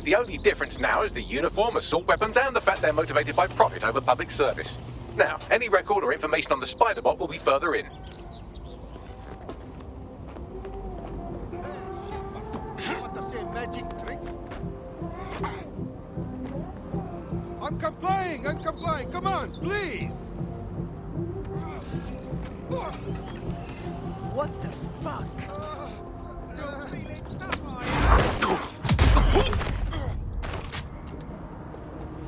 Really, the only difference now is the uniform, assault weapons, and the fact they're motivated by profit over public service. Now, any record or information on the spider bot will be further in. Want to say magic trick? I'm complying! Come on, please! What the fuck?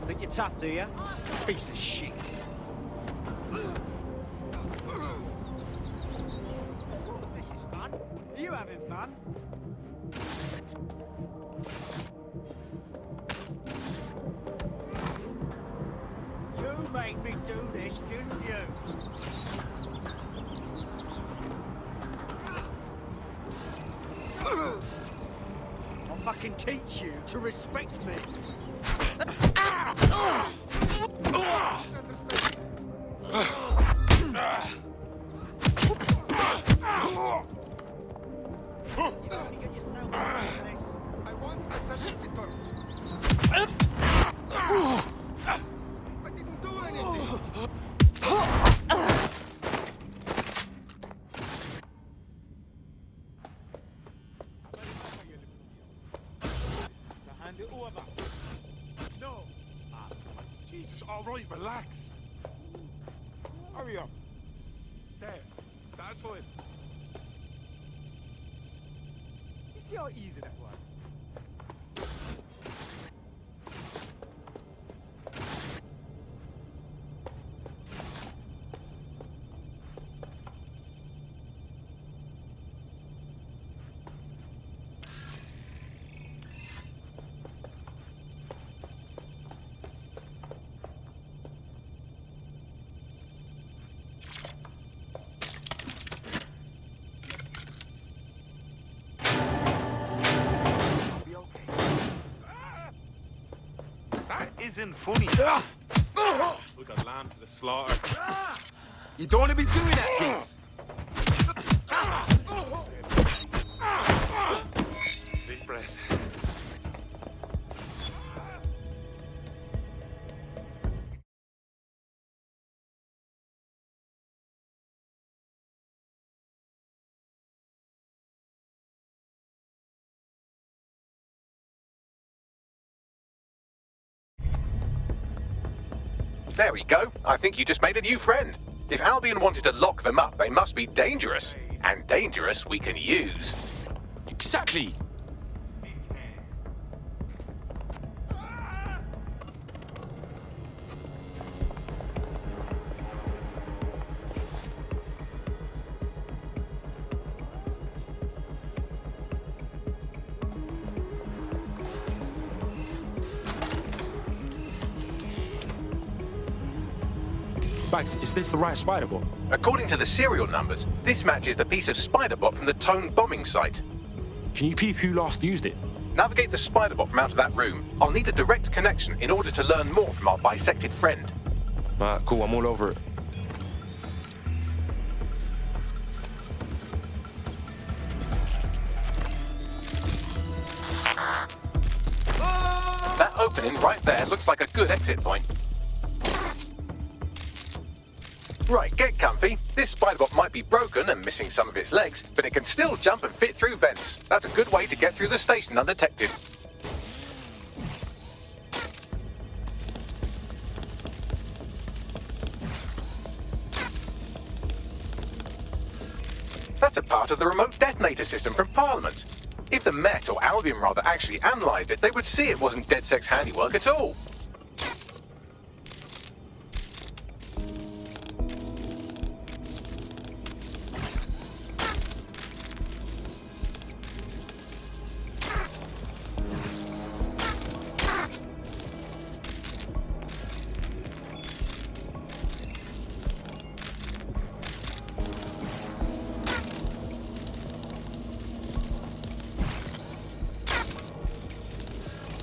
Think you're tough, do you? Piece of shit. This is fun. Are you having fun? You made me do this, didn't you? I'll fucking teach you to respect me. You get yourself out of this. I want a solicitor. I didn't do anything. Hand it over. No. Jesus, all right, relax. Hurry up. There. Satisfied? You see how easy that was? Isn't funny. We got lamb to the slaughter. You don't want to be doing that, kids. Big breath. There we go. I think you just made a new friend. If Albion wanted to lock them up, they must be dangerous. And dangerous we can use. Exactly. Bags, is this the right spider bot? According to the serial numbers, this matches the piece of spider bot from the Tone bombing site. Can you peep who last used it? Navigate the spider bot from out of that room. I'll need a direct connection in order to learn more from our bisected friend. Cool, I'm all over it. That opening right there looks like a good exit point. Right, get comfy. This spider bot might be broken and missing some of its legs, but it can still jump and fit through vents. That's a good way to get through the station undetected. That's a part of the remote detonator system from Parliament. If the Met, or Albion rather, actually analysed it, they would see it wasn't DedSec's handiwork at all.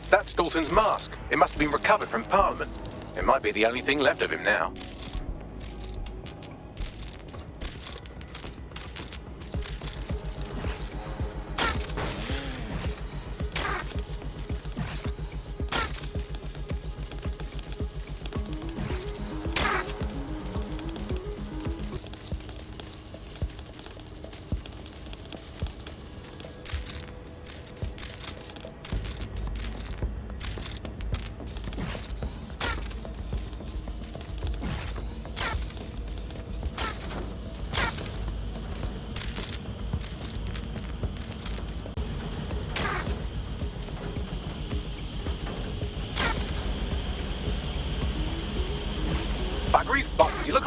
That's Dalton's mask. It must have been recovered from Parliament. It might be the only thing left of him now.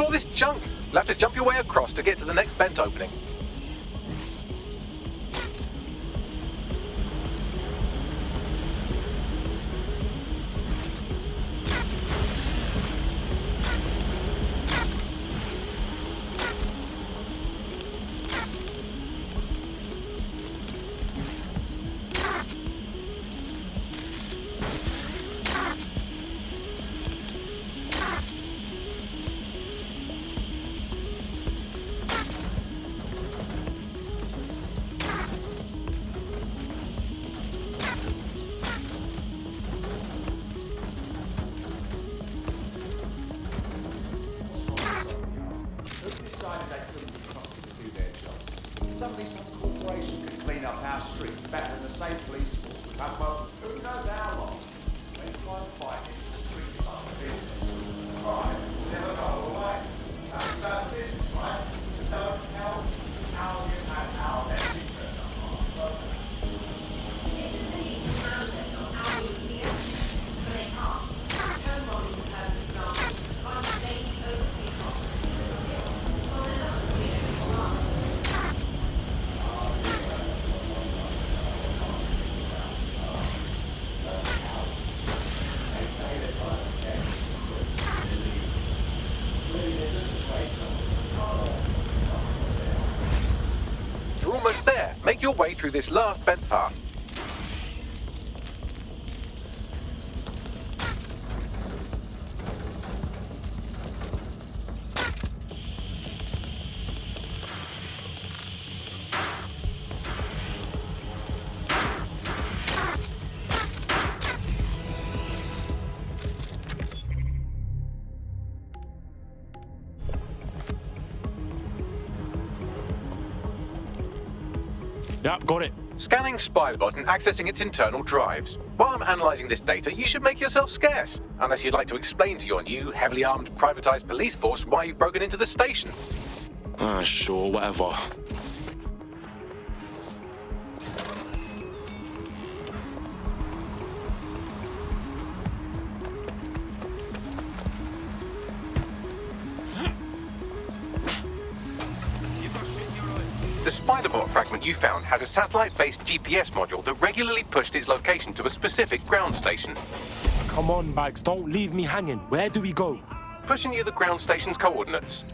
all this junk? You'll have to jump your way across to get to the next vent opening. Suddenly some corporation could clean up our streets better than the same police force would have, well, who knows how long? They try to fight it, the streets are the business. Right, never go away. That's about business, right? Don't tell how you had our best interest at heart. You're almost there. Make your way through this last vent path. Yep, got it. Scanning Spiderbot and accessing its internal drives. While I'm analysing this data, you should make yourself scarce. Unless you'd like to explain to your new, heavily armed, privatised police force why you've broken into the station. Sure, whatever. The Spiderbot fragment you found has a satellite-based GPS module that regularly pushed its location to a specific ground station. Come on, Bags, don't leave me hanging. Where do we go? Pushing you the ground station's coordinates.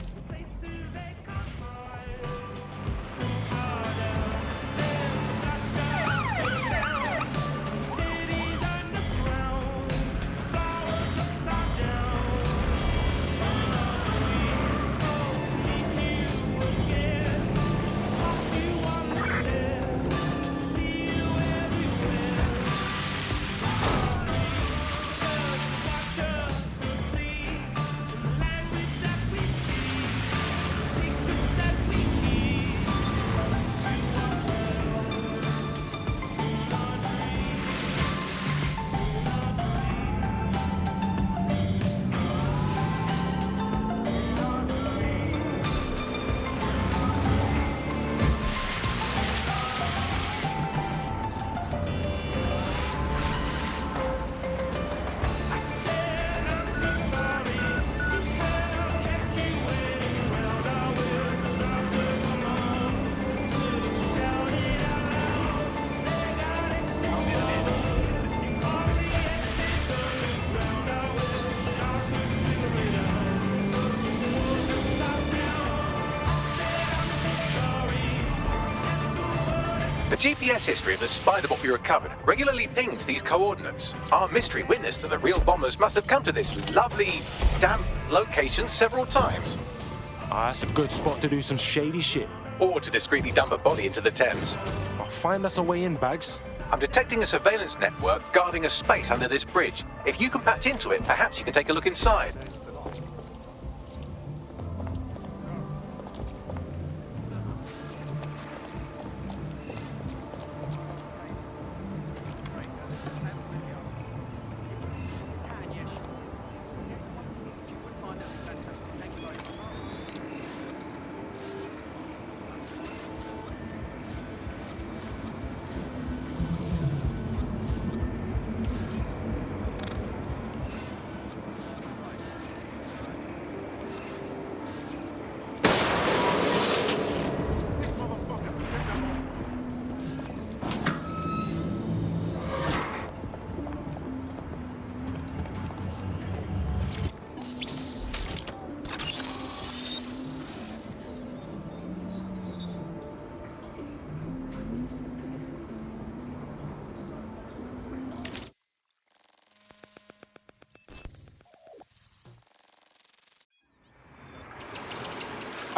The GPS history of the Spiderbot we recovered regularly pings these coordinates. Our mystery witness to the real bombers must have come to this lovely, damp location several times. That's a good spot to do some shady shit. Or to discreetly dump a body into the Thames. I'll find us a way in, Bags. I'm detecting a surveillance network guarding a space under this bridge. If you can patch into it, perhaps you can take a look inside.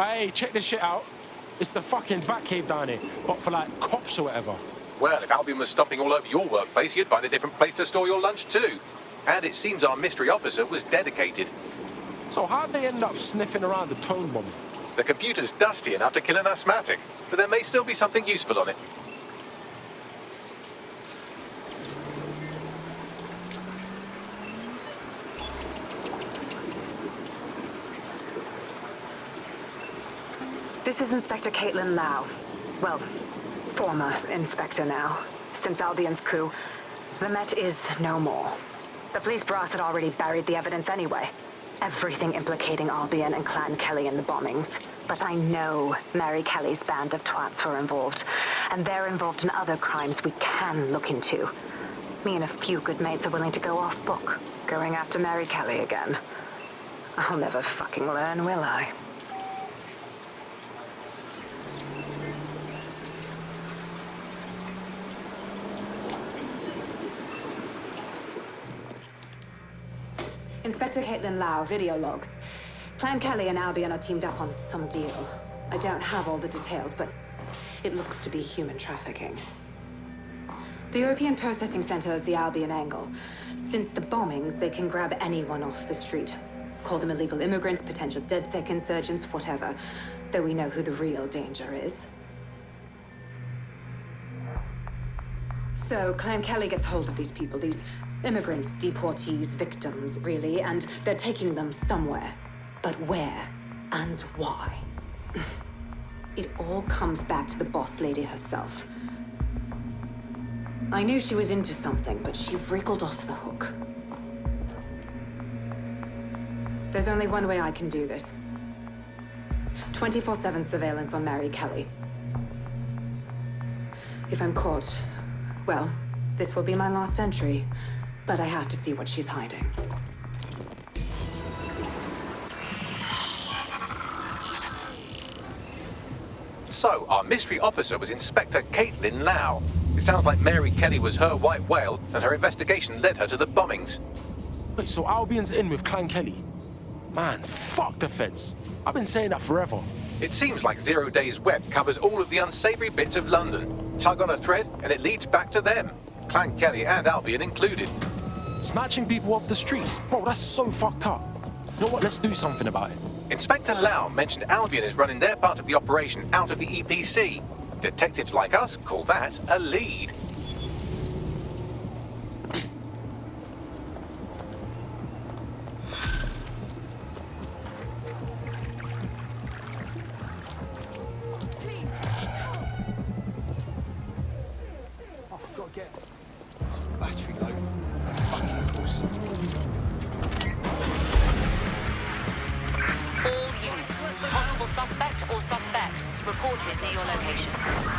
Hey, check this shit out. It's the fucking Batcave down here, but for like cops or whatever. Well, if Albion was stomping all over your workplace, you'd find a different place to store your lunch too. And it seems our mystery officer was dedicated. So how'd they end up sniffing around the tone bomb? The computer's dusty enough to kill an asthmatic, but there may still be something useful on it. This is Inspector Caitlin Lau. Well, former inspector now. Since Albion's coup, the Met is no more. The police brass had already buried the evidence anyway. Everything implicating Albion and Clan Kelly in the bombings. But I know Mary Kelly's band of twats were involved. And they're involved in other crimes we can look into. Me and a few good mates are willing to go off book, going after Mary Kelly again. I'll never fucking learn, will I? Inspector Caitlin Lau, video log. Clan Kelly and Albion are teamed up on some deal. I don't have all the details, but it looks to be human trafficking. The European Processing Center is the Albion angle. Since the bombings, they can grab anyone off the street. Call them illegal immigrants, potential DedSec insurgents, whatever. Though we know who the real danger is. So, Clan Kelly gets hold of these people, these immigrants, deportees, victims, really, and they're taking them somewhere. But where and why? It all comes back to the boss lady herself. I knew she was into something, but she wriggled off the hook. There's only one way I can do this. 24/7 surveillance on Mary Kelly. If I'm caught, well, this will be my last entry. But I have to see what she's hiding. So, our mystery officer was Inspector Caitlin Lau. It sounds like Mary Kelly was her white whale, and her investigation led her to the bombings. Wait, so Albion's in with Clan Kelly? Man, fuck the feds. I've been saying that forever. It seems like 0 Days Web covers all of the unsavory bits of London. Tug on a thread, and it leads back to them. Clan Kelly and Albion included. Snatching people off the streets? Bro, that's so fucked up. You know what? Let's do something about it. Inspector Lau mentioned Albion is running their part of the operation out of the EPC. Detectives like us call that a lead. Battery low. Fucking force. All units. Possible suspect or suspects reported near your location.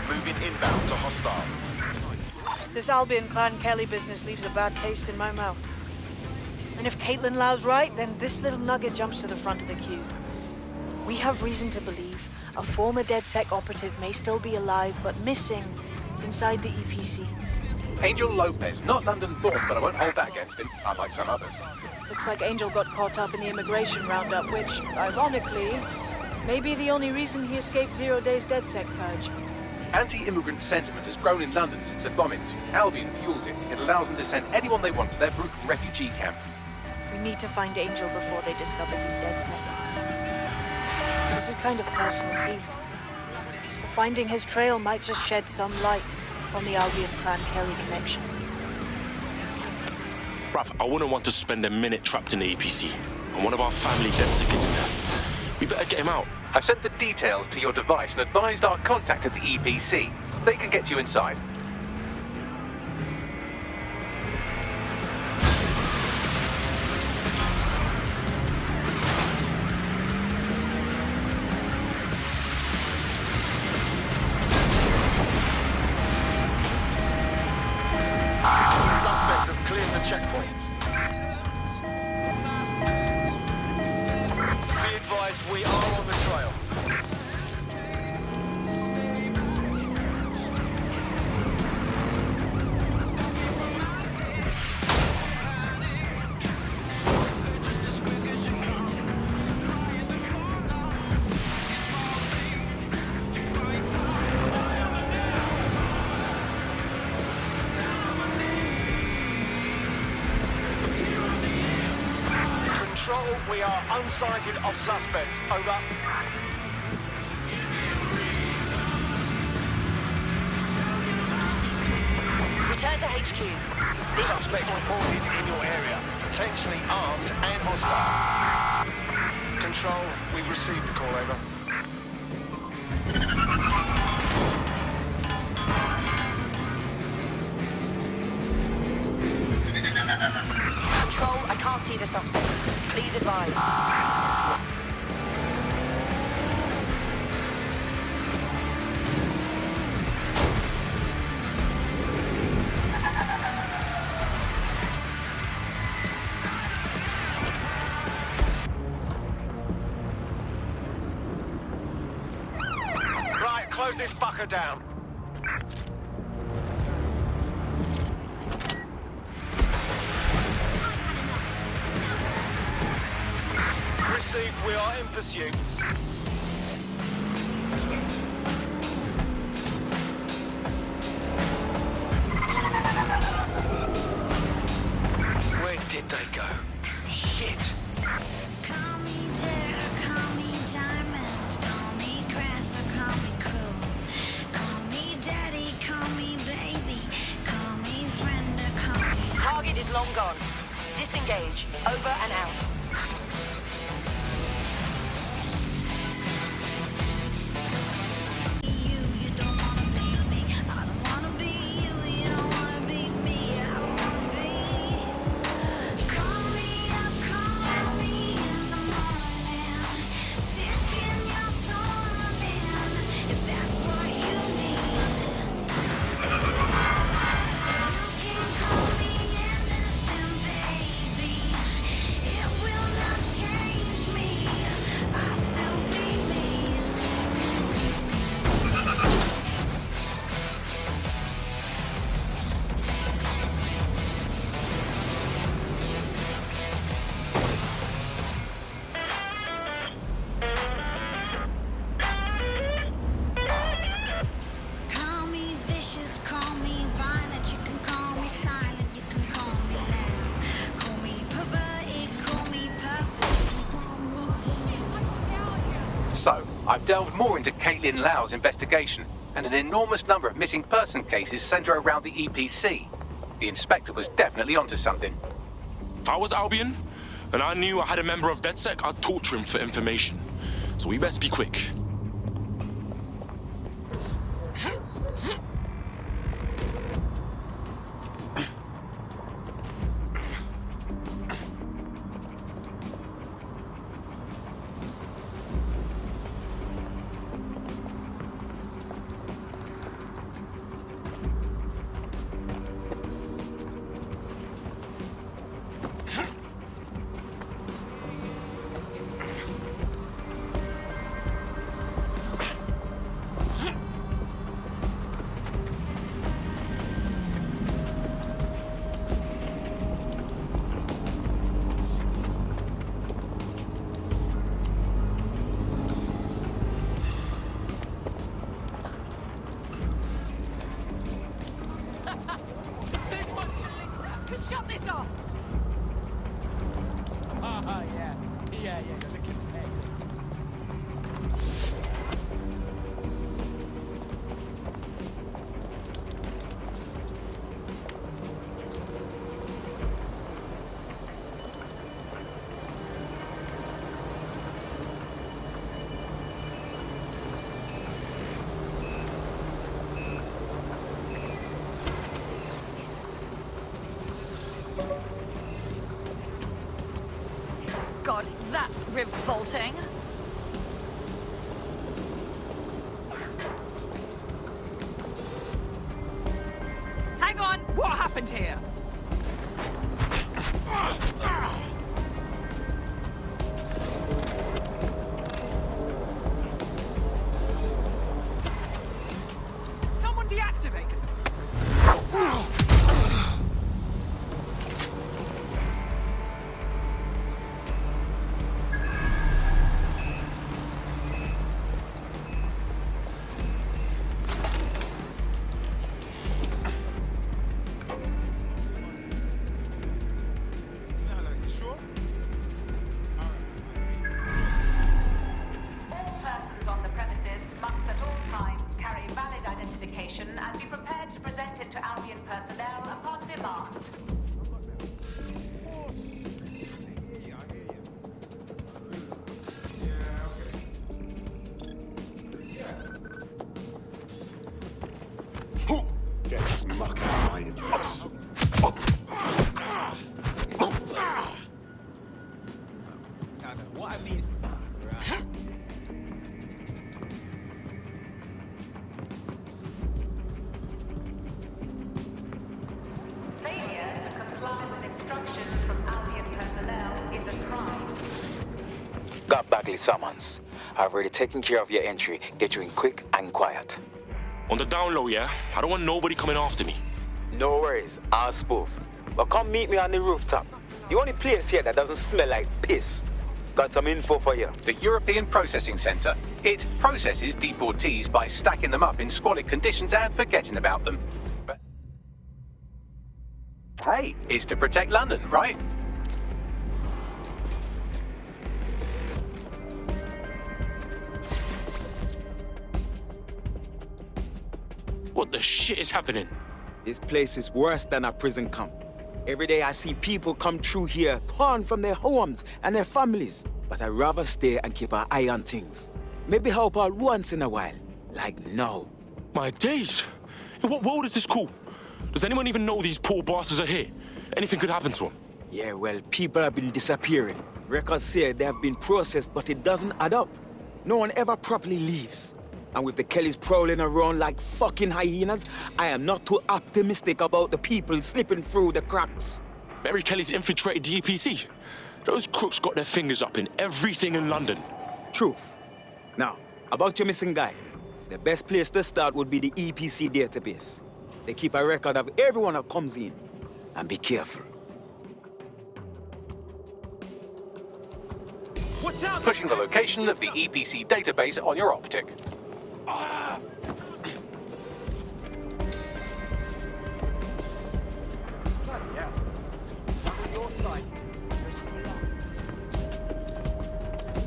Moving inbound to hostile. This Albion Clan Kelly business leaves a bad taste in my mouth. And if Caitlin Lau's right, then this little nugget jumps to the front of the queue. We have reason to believe a former DedSec operative may still be alive, but missing inside the EPC. Angel Lopez, not London born, but I won't hold that against him, unlike some others. Looks like Angel got caught up in the immigration roundup, which, ironically, may be the only reason he escaped 0 Days DedSec purge. Anti-immigrant sentiment has grown in London since the bombings. Albion fuels it. It allows them to send anyone they want to their brutal refugee camp. We need to find Angel before they discover he's DedSec. This is kind of personal too. Finding his trail might just shed some light on the Albion Clan Kelly connection. Bruv, I wouldn't want to spend a minute trapped in the EPC. And one of our family DedSec is in there. We better get him out. I've sent the details to your device and advised our contact at the EPC. They can get you inside. Suspect has cleared the checkpoint. Be advised, we are on the trail. Control, we are unsighted of suspects. Over. Return to HQ. This Suspect reported in your area. Potentially armed and hostile. Control, we've received the call. Over. Control, I can't see the suspect. Please advise. Right, close this fucker down. Received, we are in pursuit. Where did they go? Shit! Call me Terror, call me Diamonds, call me Crass or call me Cruel. Call me Daddy, call me Baby, call me Friend or call me... Target is long gone. Disengage. Over and out. You don't wanna be me. I don't wanna be you. You don't wanna be me. I don't wanna be. Call me up, call me in the morning. Stick in your thorn in, if that's what you need. You can call me innocent, baby. It will not change me. I'll still be me. Call me vicious, call me violent, you can call me silent, you can call me loud. Call me perverted, call me perfect. So, I've delved more into Caitlin Lau's investigation, and an enormous number of missing person cases centre around the EPC. The inspector was definitely onto something. If I was Albion, and I knew I had a member of DedSec, I'd torture him for information. So we best be quick. Shut this off! Yeah, you're looking at me. God, that's revolting. Hang on, what happened here? Someone deactivated. prepared to present it to Albion personnel upon demand. Get this muck out of my inbox. No, what I mean... Failure to comply with instructions from Albion personnel is a crime. Got Bagley summons. I've already taken care of your entry. Get you in quick and quiet. On the down low, yeah? I don't want nobody coming after me. No worries, I'll spoof. But come meet me on the rooftop. The only place here that doesn't smell like piss. Got some info for you. The European Processing Centre. It processes deportees by stacking them up in squalid conditions and forgetting about them. But hey, it's to protect London, right? What the shit is happening? This place is worse than a prison camp. Every day I see people come through here, torn from their homes and their families. But I'd rather stay and keep an eye on things. Maybe help out once in a while. Like now. My days! In what world is this cool? Does anyone even know these poor bastards are here? Anything could happen to them. Yeah, well, people have been disappearing. Records say they have been processed, but it doesn't add up. No one ever properly leaves. And with the Kellys prowling around like fucking hyenas, I am not too optimistic about the people slipping through the cracks. Mary Kelly's infiltrated the EPC. Those crooks got their fingers up in everything in London. Truth. Now, about your missing guy. The best place to start would be the EPC database. They keep a record of everyone that comes in. And be careful. Watch out! Pushing the location of the EPC database on your optic. Bloody hell. I'm on your side.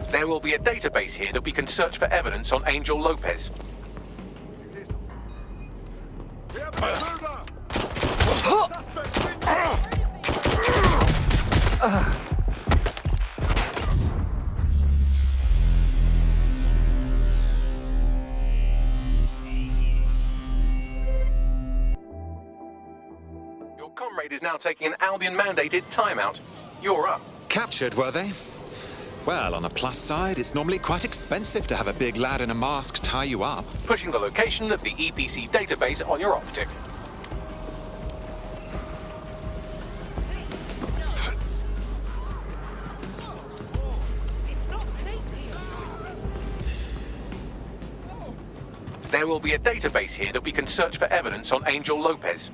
There will be a database here that we can search for evidence on Angel Lopez. Your comrade is now taking an Albion-mandated timeout. You're up. Captured, were they? Well, on a plus side, it's normally quite expensive to have a big lad in a mask tie you up. Pushing the location of the EPC database on your optic. There will be a database here that we can search for evidence on Angel Lopez.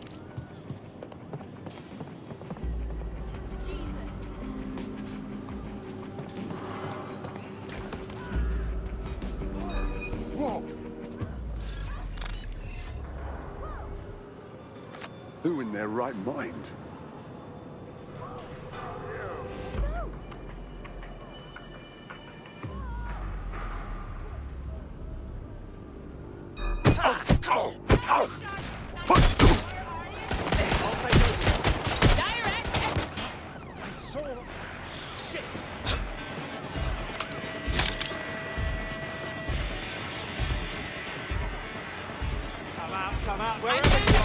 Whoa! Who in their right mind? Come out, wherever you are.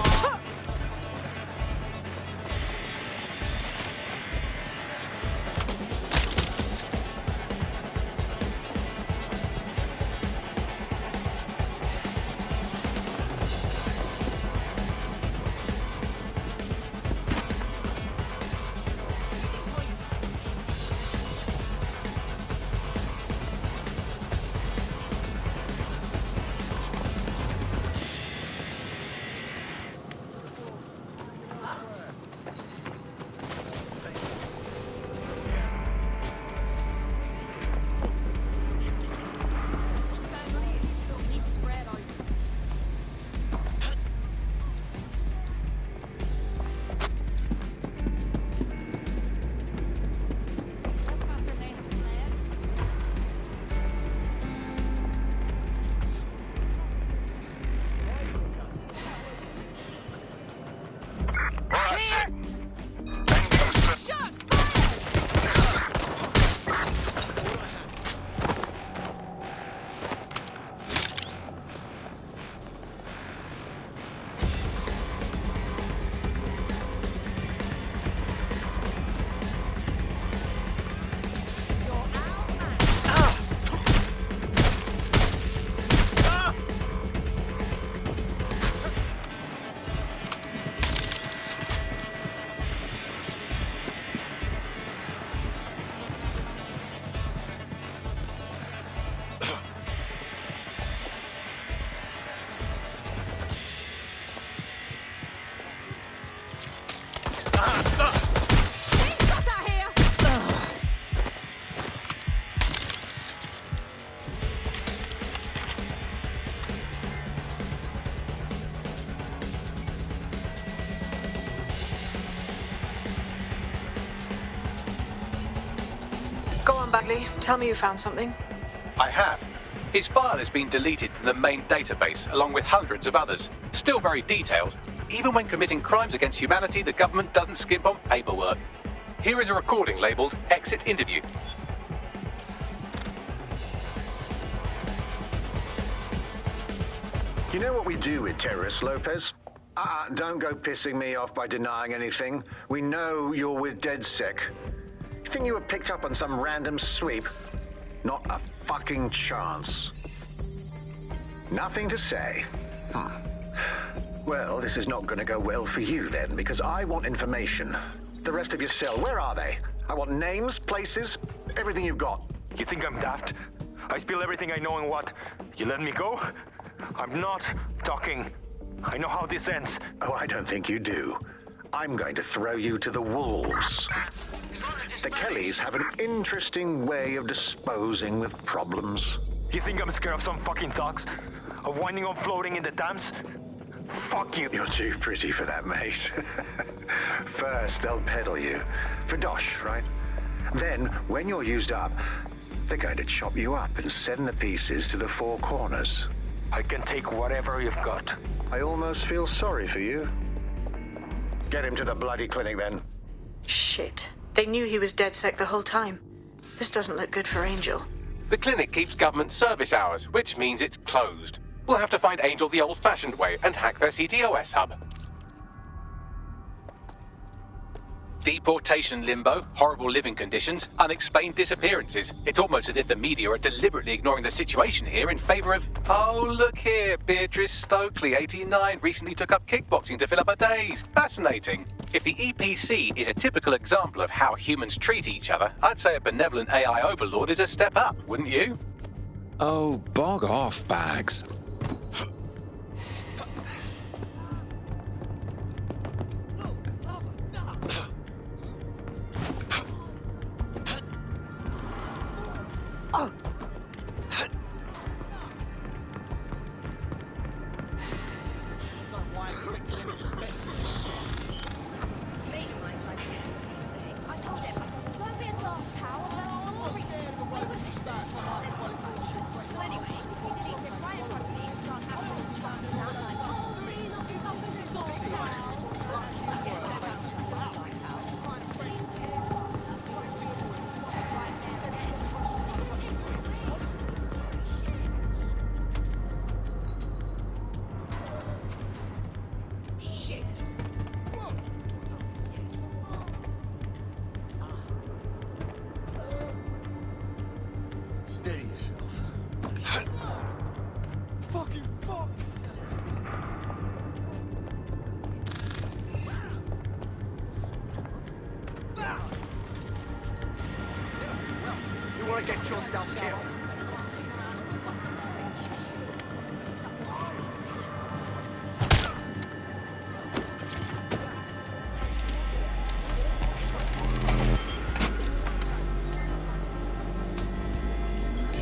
Go on, Bagley. Tell me you found something. I have. His file has been deleted from the main database, along with hundreds of others. Still very detailed. Even when committing crimes against humanity, the government doesn't skimp on paperwork. Here is a recording labeled Exit Interview. You know what we do with terrorists, Lopez? Don't go pissing me off by denying anything. We know you're with DedSec. You think you were picked up on some random sweep? Not a fucking chance. Nothing to say. Well, this is not going to go well for you then, because I want information. The rest of your cell, where are they? I want names, places, everything you've got. You think I'm daft? I spill everything I know and what? You let me go? I'm not talking. I know how this ends. Oh, I don't think you do. I'm going to throw you to the wolves. The Kellys have an interesting way of disposing with problems. You think I'm scared of some fucking thugs? Of winding up floating in the dams? Fuck you. You're too pretty for that, mate. First, they'll peddle you. For dosh, right? Then, when you're used up, they're going to chop you up and send the pieces to the four corners. I can take whatever you've got. I almost feel sorry for you. Get him to the bloody clinic, then. Shit. They knew he was DedSec the whole time. This doesn't look good for Angel. The clinic keeps government service hours, which means it's closed. We'll have to find Angel the old-fashioned way and hack their CTOS hub. Deportation limbo, horrible living conditions, unexplained disappearances. It's almost as if the media are deliberately ignoring the situation here in favor of... Oh, look here, Beatrice Stokely, 89, recently took up kickboxing to fill up her days. Fascinating. If the EPC is a typical example of how humans treat each other, I'd say a benevolent AI overlord is a step up, wouldn't you? Oh, bog off, Bags. Steady yourself. Fucking fuck! You wanna get yourself killed?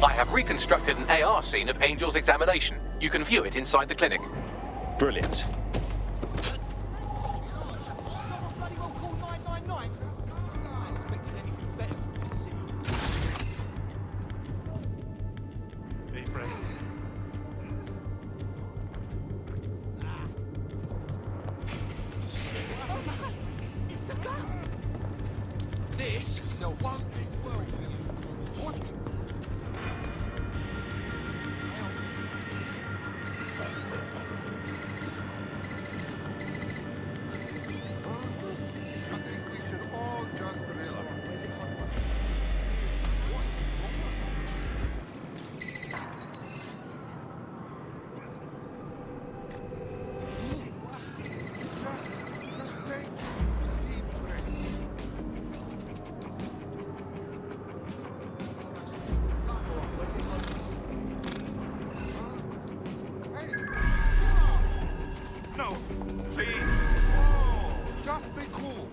I have reconstructed an AR scene of Angel's examination. You can view it inside the clinic. Brilliant. Deep breath. It's a gun! This won't work. What? I think we should all just relax. Just take a deep breath. No, please. Just be cool.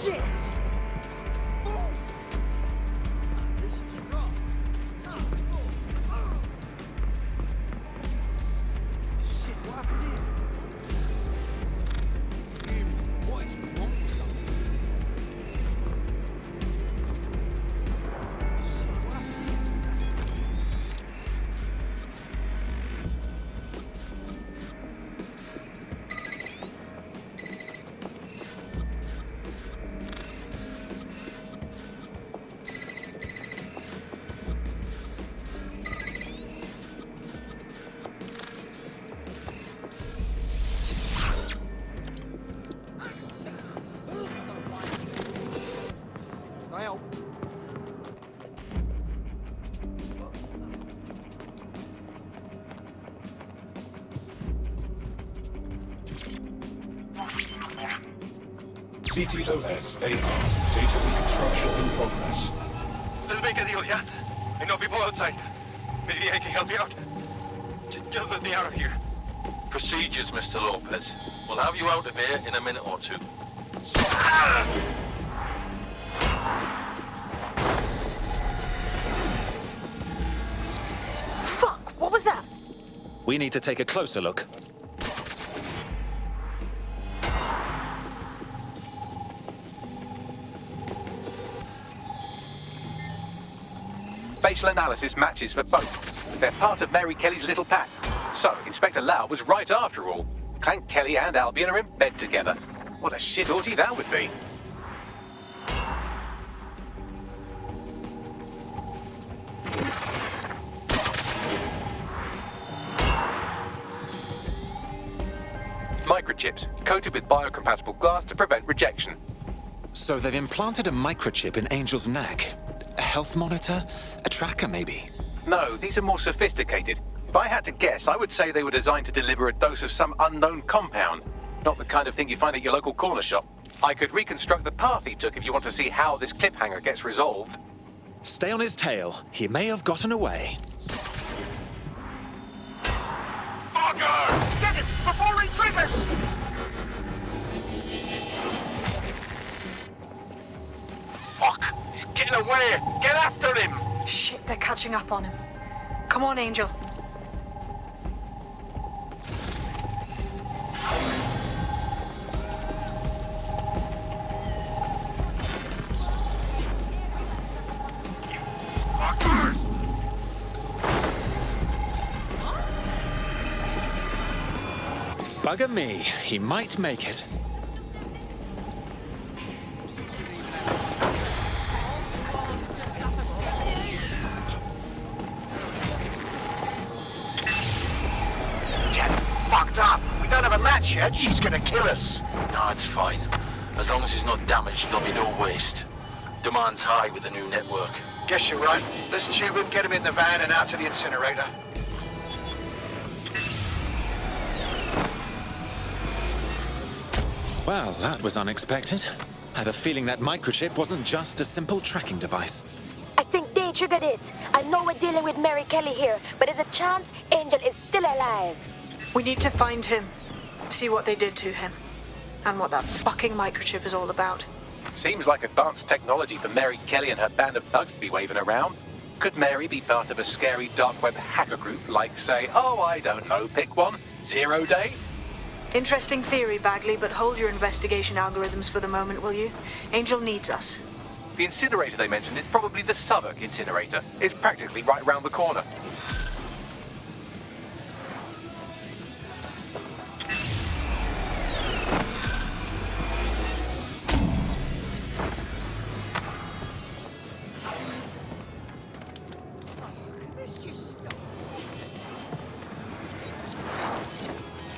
Shit! Oh. This is rough. Shit, what happened here? Seriously, what is wrong with something? Shit, what Well. CTOS AR. Data reconstruction in progress. Let's make a deal, yeah? I know people outside. Maybe I can help you out. Just let me out of here. Procedures, Mr. Lopez. We'll have you out of here in a minute or two. Fuck! What was that? We need to take a closer look. Facial analysis matches for both. They're part of Mary Kelly's little pack. So, Inspector Lau was right after all. Clank Kelly and Albion are in bed together. What a shit orgy that would be. Microchips, coated with biocompatible glass to prevent rejection. So they've implanted a microchip in Angel's neck. A health monitor? A tracker, maybe? No, these are more sophisticated. If I had to guess, I would say they were designed to deliver a dose of some unknown compound. Not the kind of thing you find at your local corner shop. I could reconstruct the path he took if you want to see how this cliffhanger gets resolved. Stay on his tail. He may have gotten away. Fucker! Get it before he triggers! Fuck! He's getting away! Get after him! Shit, they're catching up on him. Come on, Angel. Fuckers! Bugger me. He might make it. Fucked up! We don't have a match yet. She's gonna kill us. No, it's fine. As long as he's not damaged, there'll be no waste. Demand's high with the new network. Guess you're right. Let's tube him, get him in the van and out to the incinerator. Well, that was unexpected. I have a feeling that microchip wasn't just a simple tracking device. I think they triggered it. I know we're dealing with Mary Kelly here, but there's a chance Angel is still alive. We need to find him, see what they did to him, and what that fucking microchip is all about. Seems like advanced technology for Mary Kelly and her band of thugs to be waving around. Could Mary be part of a scary dark web hacker group like, say, oh, I don't know, pick one, 0 Day? Interesting theory, Bagley, but hold your investigation algorithms for the moment, will you? Angel needs us. The incinerator they mentioned is probably the Southwark incinerator. It's practically right round the corner.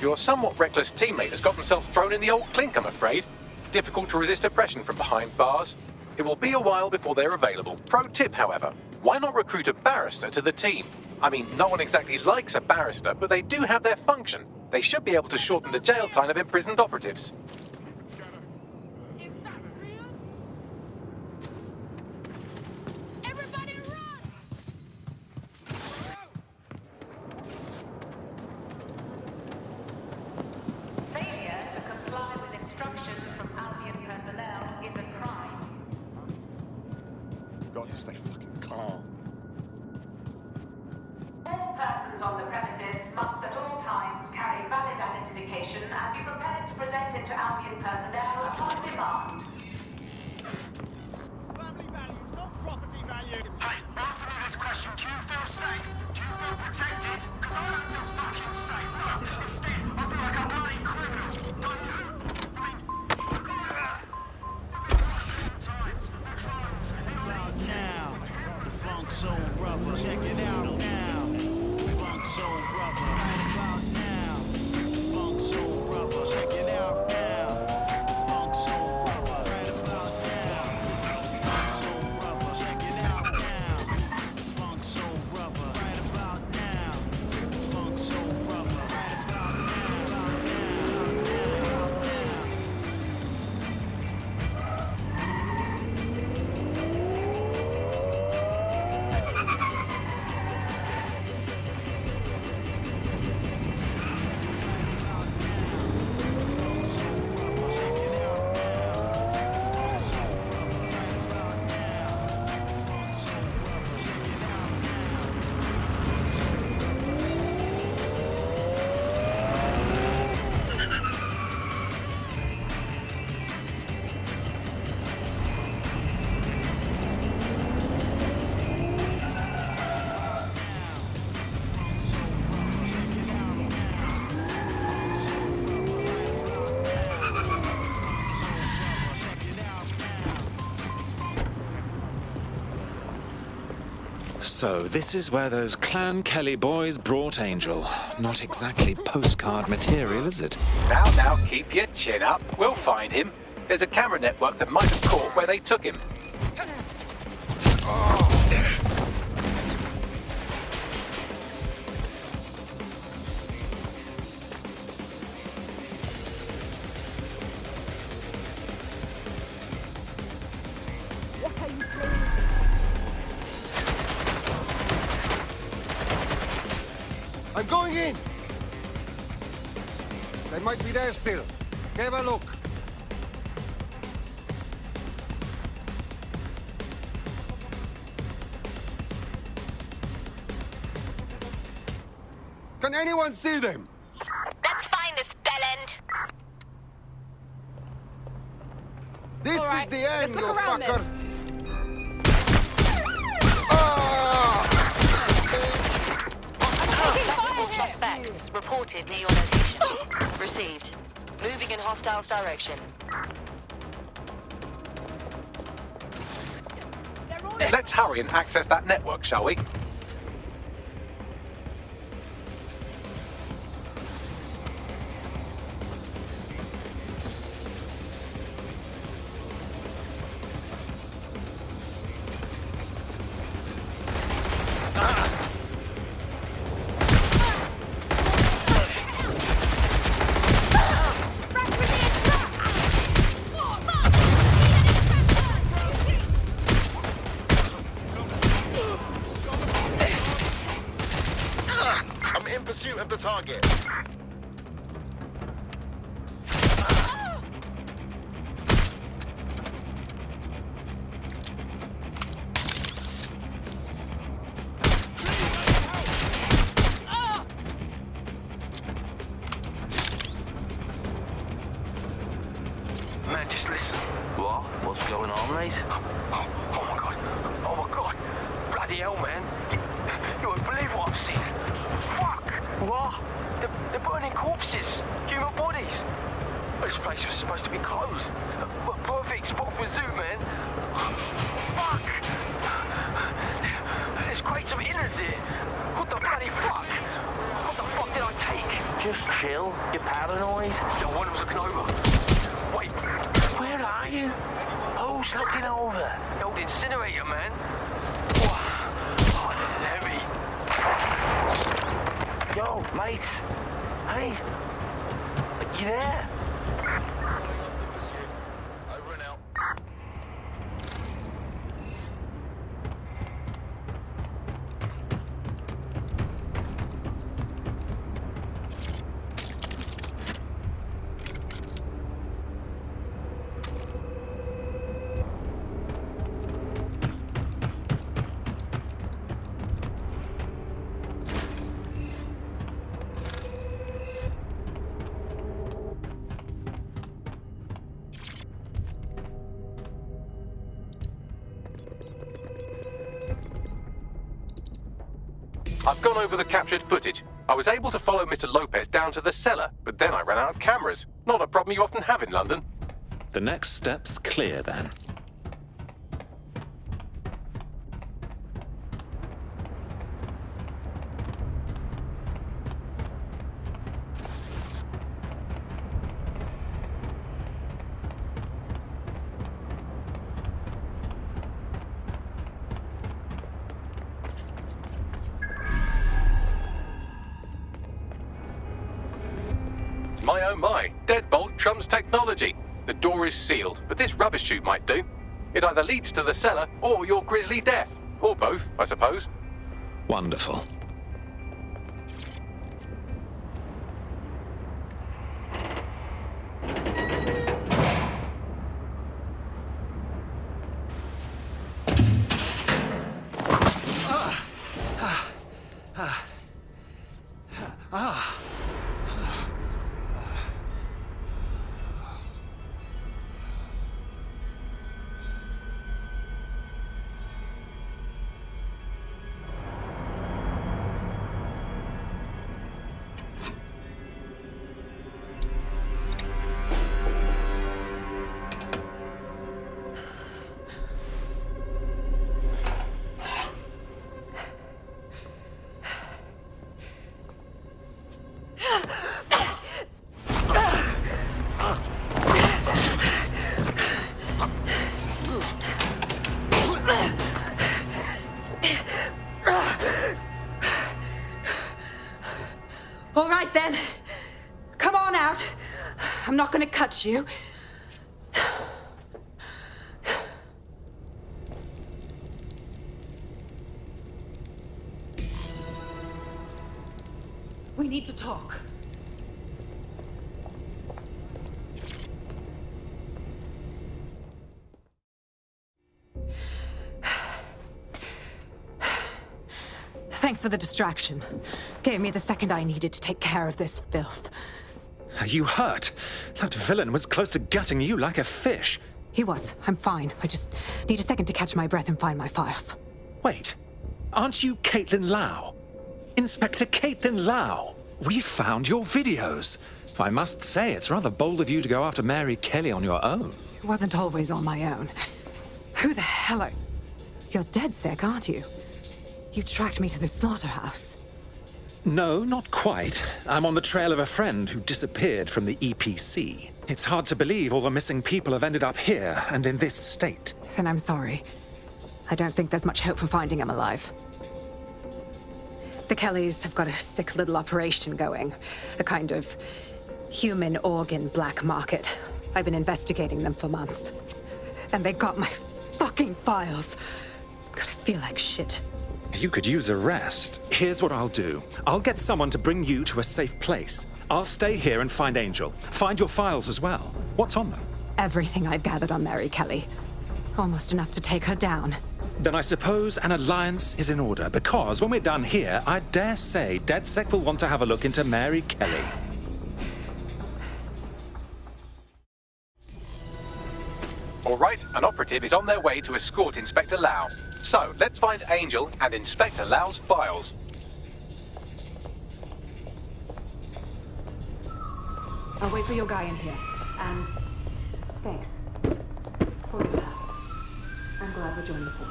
Your somewhat reckless teammate has got themselves thrown in the old clink, I'm afraid. Difficult to resist oppression from behind bars. It will be a while before they're available. Pro tip, however, why not recruit a barrister to the team? I mean, no one exactly likes a barrister, but they do have their function. They should be able to shorten the jail time of imprisoned operatives. Failure to comply with instructions from Albion personnel is a crime. stay fucking calm. All persons on the premises must at all times carry valid identification and be prepared to present it to Albion personnel upon demand. Family values, not property value. Hey, answer me this question. Do you feel safe? Do you feel protected? Because I don't feel fucking safe. No, instead, I feel like a bloody criminal. Don't you? Now, the Funk Soul Brother, check it out now. The Funk Soul Brother, right about now. The Funk Soul Brother, check it out now. The Funk Soul Brother, right about now. The Funk Soul Brother, check it out now. The Funk Soul Brother, right about now. The Funk Soul Brother, right about So this is where those Clan Kelly boys brought Angel. Not exactly postcard material, is it? Now, keep your chin up. We'll find him. There's a camera network that might have caught where they took him. I'm going in! They might be there still. Have a look. Can anyone see them? Let's find this bellend. This All right, is the end, let's you look around fucker! Multiple suspects reported near your location. Received. Moving in hostiles direction. Let's hurry and access that network, shall we? I'm in pursuit of the target. Man, just listen. What? What's going on, mate? Oh my god. Oh my god. Bloody hell, man. You won't believe what I'm seeing. Fuck! What? They're burning corpses. Human bodies. This place was supposed to be closed. A perfect spot for zoo, man. Fuck! There's crates of innards here. What the bloody fuck? What the fuck did I take? Just chill. You're paranoid. Yeah, one was looking over. Wait, where are you? Who's looking over? The old incinerator, man. Oh, this is heavy. Yo, mates. Hey. You there? Over and out. I've gone over the captured footage. I was able to follow Mr. Lopez down to the cellar, but then I ran out of cameras. Not a problem you often have in London. The next step's clear, then. My oh my, deadbolt trumps technology. The door is sealed, but this rubbish chute might do. It either leads to the cellar or your grisly death. Or both, I suppose. Wonderful. All right then. Come on out. I'm not gonna cut you. We need to talk. Thanks for the distraction. Gave me the second I needed to take care of this filth. Are you hurt? That villain was close to gutting you like a fish. He was. I'm fine. I just need a second to catch my breath and find my files. Wait, aren't you Caitlin Lau? Inspector Caitlin Lau? We found your videos. I must say, it's rather bold of you to go after Mary Kelly on your own. It wasn't always on my own. Who the hell are... You're dead sick, aren't you? You tracked me to the slaughterhouse. No, not quite. I'm on the trail of a friend who disappeared from the EPC. It's hard to believe all the missing people have ended up here and in this state. Then I'm sorry. I don't think there's much hope for finding him alive. The Kellys have got a sick little operation going. A kind of human organ black market. I've been investigating them for months. And they got my fucking files. God, I feel like shit. You could use a rest. Here's what I'll do. I'll get someone to bring you to a safe place. I'll stay here and find Angel. Find your files as well. What's on them? Everything I've gathered on Mary Kelly. Almost enough to take her down. Then I suppose an alliance is in order, because when we're done here, I dare say DedSec will want to have a look into Mary Kelly. All right, an operative is on their way to escort Inspector Lau. So, let's find Angel and Inspector Lau's files. I'll wait for your guy in here. And thanks for your help. I'm glad we joined the force.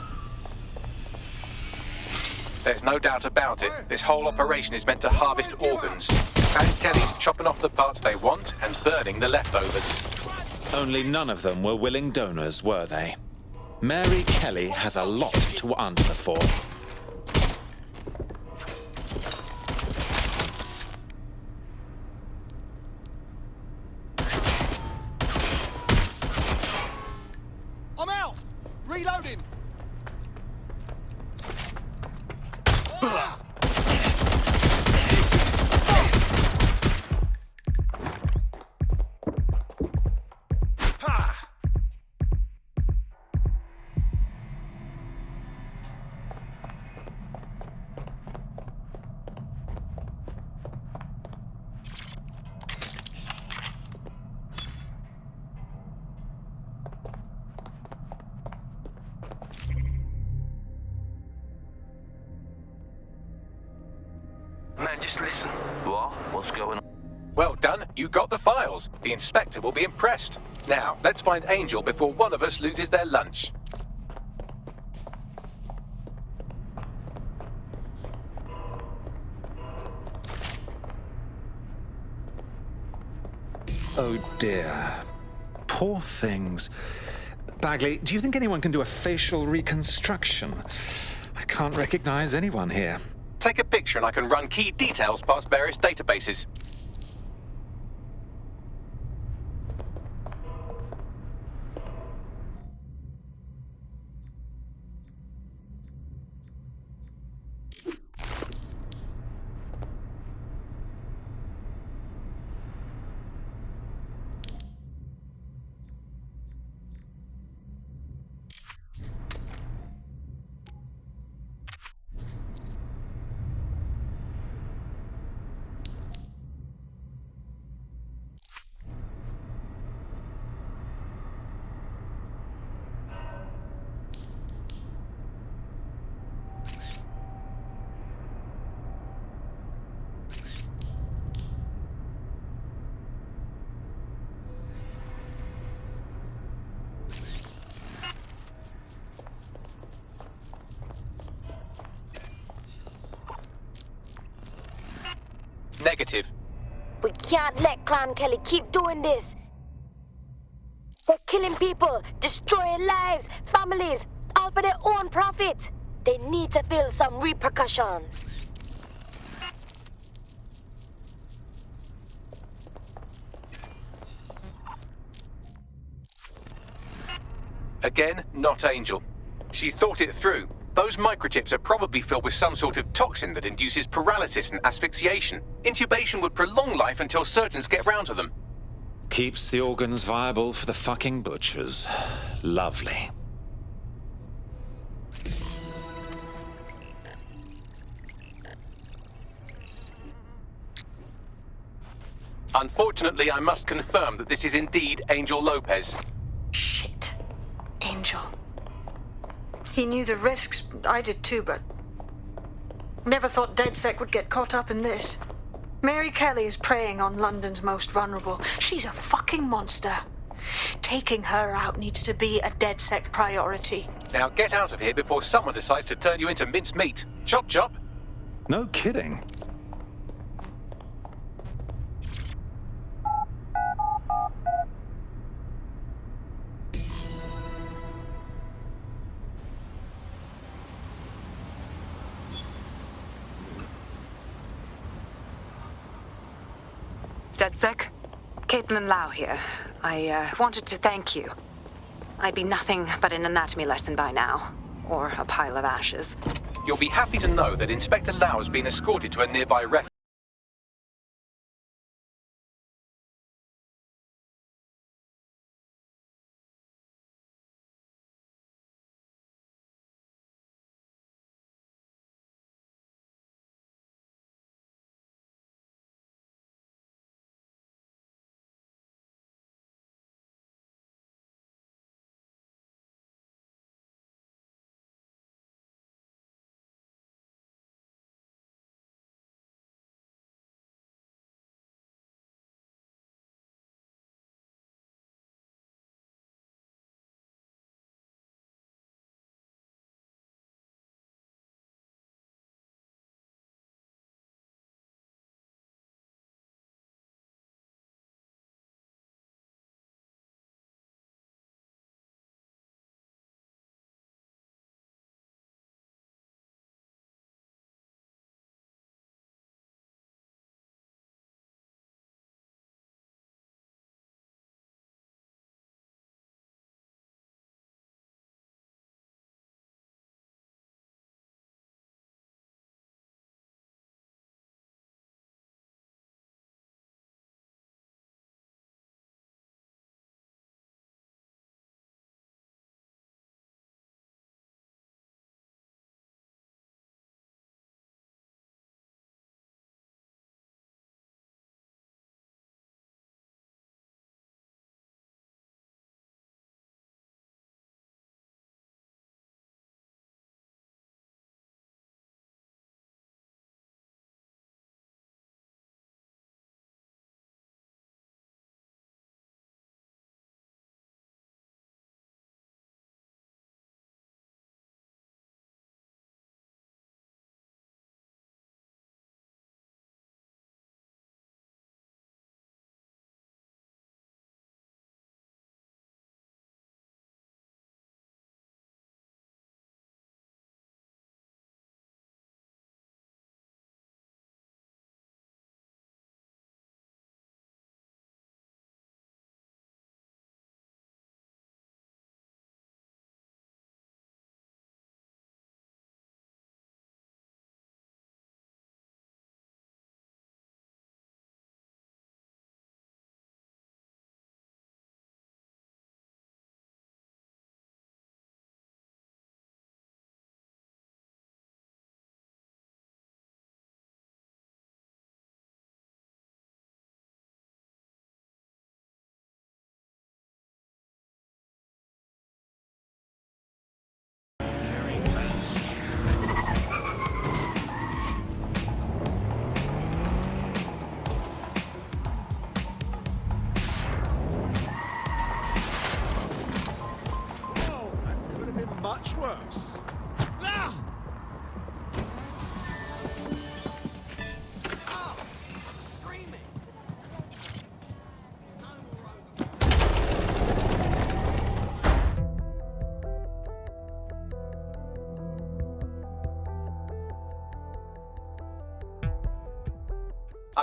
There's no doubt about it. This whole operation is meant to harvest organs. And Kelly's chopping off the parts they want and burning the leftovers. Only none of them were willing donors, were they? Mary Kelly has a lot to answer for. I'm out! Reloading! Just listen. What? What's going on? Well done, you got the files. The inspector will be impressed. Now, let's find Angel before one of us loses their lunch. Oh dear. Poor things. Bagley, do you think anyone can do a facial reconstruction? I can't recognize anyone here. Take a picture and I can run key details past various databases. Negative. We can't let Clan Kelly keep doing this. They're killing people, destroying lives, families, all for their own profit. They need to feel some repercussions. Again, not Angel. She thought it through. Those microchips are probably filled with some sort of toxin that induces paralysis and asphyxiation. Intubation would prolong life until surgeons get round to them. Keeps the organs viable for the fucking butchers. Lovely. Unfortunately, I must confirm that this is indeed Angel Lopez. Shit. Angel. He knew the risks. I did too, but never thought DedSec would get caught up in this. Mary Kelly is preying on London's most vulnerable. She's a fucking monster. Taking her out needs to be a DedSec priority. Now get out of here before someone decides to turn you into minced meat. Chop chop. No kidding. DedSec? Caitlin Lau here. I wanted to thank you. I'd be nothing but an anatomy lesson by now. Or a pile of ashes. You'll be happy to know that Inspector Lau has been escorted to a nearby ref.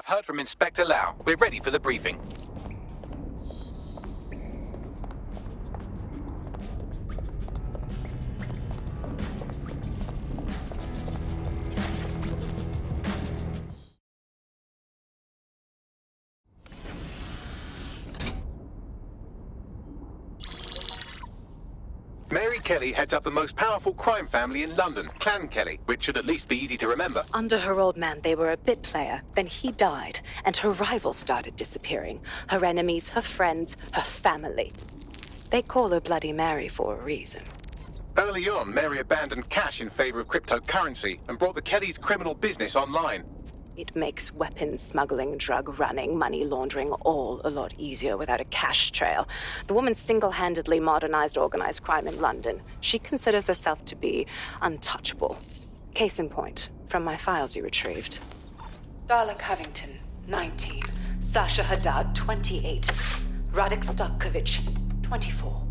I've heard from Inspector Lau. We're ready for the briefing. Mary Kelly heads up the most powerful crime family in London, Clan Kelly, which should at least be easy to remember. Under her old man, they were a bit player. Then he died, and her rivals started disappearing. Her enemies, her friends, her family. They call her Bloody Mary for a reason. Early on, Mary abandoned cash in favor of cryptocurrency and brought the Kellys' criminal business online. It makes weapons smuggling, drug running, money laundering all a lot easier without a cash trail. The woman single-handedly modernized organized crime in London. She considers herself to be untouchable. Case in point, from my files you retrieved. Darla Covington, 19. Sasha Haddad, 28. Radek Stokovich, 24.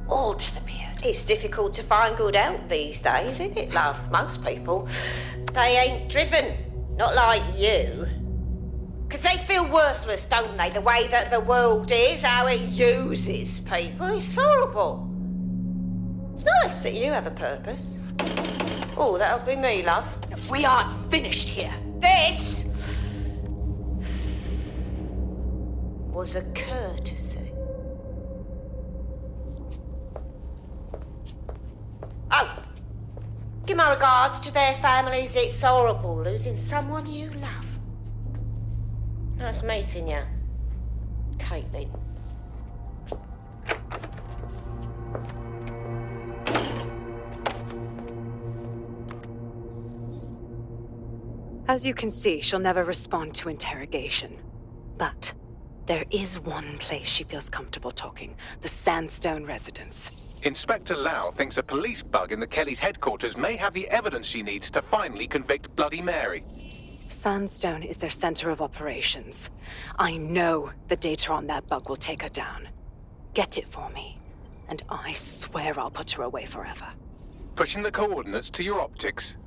All disappeared. It's difficult to find good help these days, isn't it, love? Most people, they ain't driven. Not like you. Because they feel worthless, don't they? The way that the world is, how it uses people. It's horrible. It's nice that you have a purpose. Oh, that'll be me, love. We aren't finished here. This was a courtesy. Oh, give my regards to their families. It's horrible losing someone you love. Nice meeting you, Caitlin. As you can see, she'll never respond to interrogation. But there is one place she feels comfortable talking, the Sandstone residence. Inspector Lau thinks a police bug in the Kellys' headquarters may have the evidence she needs to finally convict Bloody Mary. Sandstone is their center of operations. I know the data on that bug will take her down. Get it for me, and I swear I'll put her away forever. Pushing the coordinates to your optics.